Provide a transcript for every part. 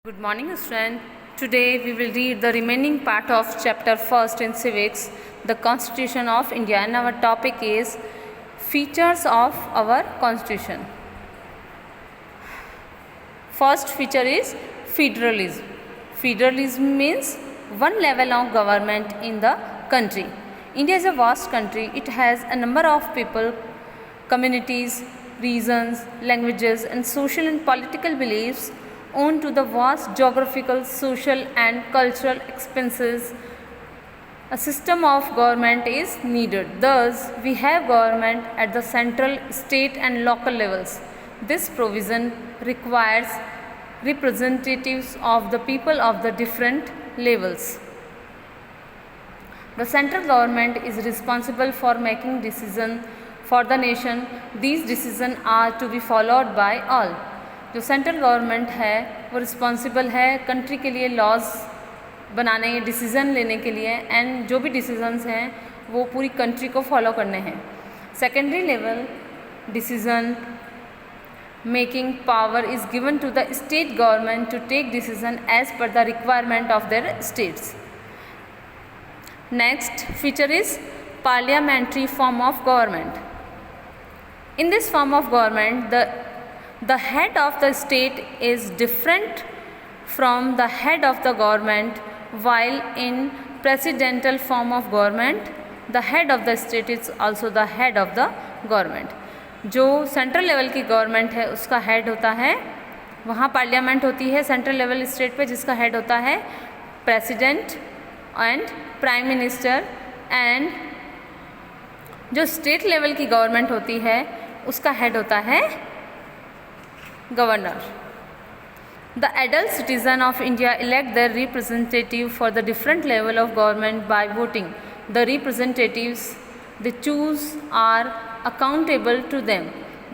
Good morning, student. Today we will read the remaining part of chapter 1st in civics, the Constitution of India, and our topic is features of our Constitution. First feature is federalism. Federalism means one level of government in the country. India is a vast country. It has a number of people, communities, regions, languages, and social and political beliefs owing to the vast geographical, social and cultural expenses. A system of government is needed. Thus, we have government at the central, state and local levels. This provision requires representatives of the people of the different levels. The central government is responsible for making decisions for the nation. These decisions are to be followed by all. जो central government है वो responsible है country के लिए laws बनाने, decision लेने के लिए, एंड जो भी डिसीजंस हैं वो पूरी कंट्री को फॉलो करने हैं. Secondary level decision making power is given to the state government to take decision as per the requirement of their states. Next feature is parliamentary form of government. In this form of government, the head of the state is different from the head of the government, while in presidential form of government, the head of the state is also the head of the government. जो central level की government है उसका head होता है, वहाँ parliament होती है central level state पे, जिसका हेड होता है president and prime minister, and जो स्टेट लेवल की गवर्नमेंट होती है उसका हेड होता है governor. The adult citizen of India elect their representative for the different level of government by voting. The representatives they choose are accountable to them.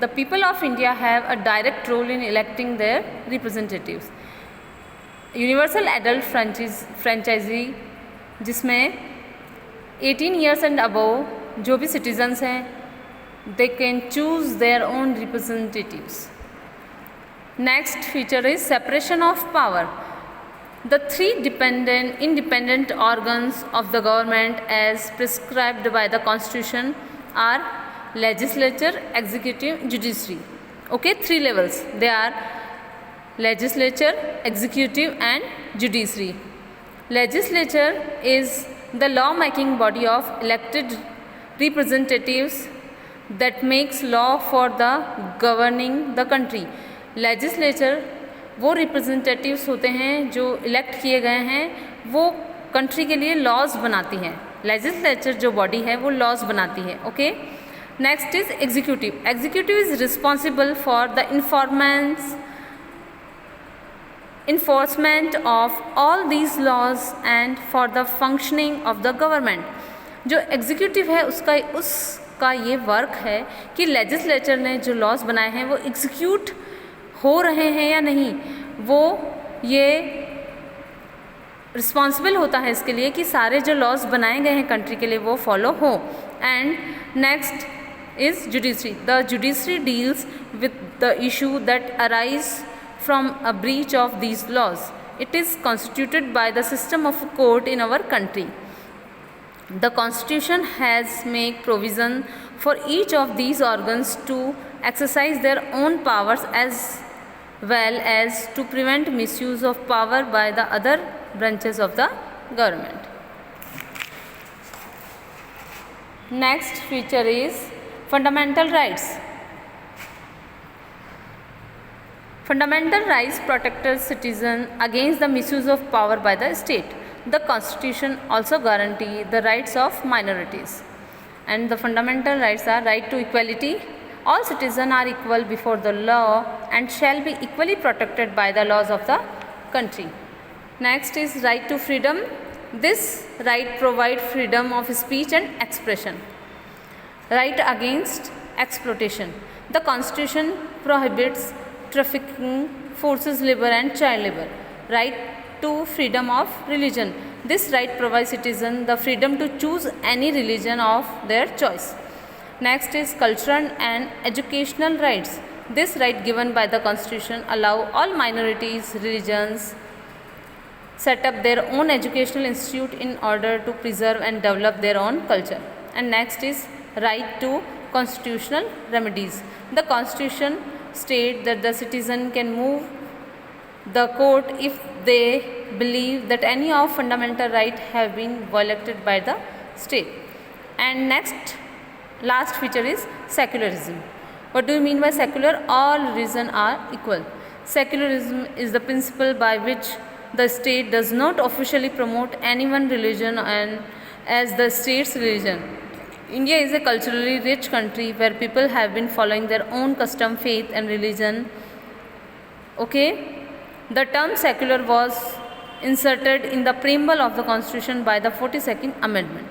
The people of India have a direct role in electing their representatives. Universal adult franchise जिसमें 18 years and above जो भी citizens हैं they can choose their own representatives. Next feature is separation of power. The three independent organs of the government as prescribed by the Constitution are legislature, executive, judiciary. Okay, three levels. They are legislature, executive and judiciary. Legislature is the law-making body of elected representatives that makes law for the governing the country. Legislature वो representatives होते हैं जो elect किए गए हैं, वो country के लिए लॉज बनाती हैं. लेजिस्लेचर जो बॉडी है वो लॉज बनाती है. Okay. Next is executive. Executive is responsible for the enforcement of all these laws and for the functioning of the government. जो एग्जीक्यूटिव है उसका ये वर्क है कि लेजिस्लेचर ने जो लॉज बनाए हैं वो एग्जीक्यूट हो रहे हैं या नहीं, वो ये रिस्पॉन्सिबल होता है इसके लिए कि सारे जो लॉज बनाए गए हैं कंट्री के लिए वो फॉलो हो. And next is judiciary. The judiciary deals with the issue that arise from a breach of these laws. It is constituted by the system of court in our country. The Constitution has made provision for each of these organs to exercise their own powers as well as to prevent misuse of power by the other branches of the government. Next feature is fundamental rights. Fundamental rights protect citizens against the misuse of power by the state. The Constitution also guarantees the rights of minorities. And the fundamental rights are right to equality. All citizens are equal before the law and shall be equally protected by the laws of the country. Next is right to freedom. This right provides freedom of speech and expression. Right against exploitation. The Constitution prohibits trafficking, forced labor and child labor. Right to freedom of religion. This right provides citizens the freedom to choose any religion of their choice. Next is cultural and educational rights. This right given by the Constitution allow all minorities, religions, set up their own educational institute in order to preserve and develop their own culture. And next is right to constitutional remedies. The Constitution states that the citizen can move the court if they believe that any of fundamental right have been violated by the state. And next last feature is secularism. What do you mean by secular? All religions are equal. Secularism is the principle by which the state does not officially promote any one religion and as the state's religion. India is a culturally rich country where people have been following their own custom, faith and religion. Okay? The term secular was inserted in the preamble of the Constitution by the 42nd Amendment.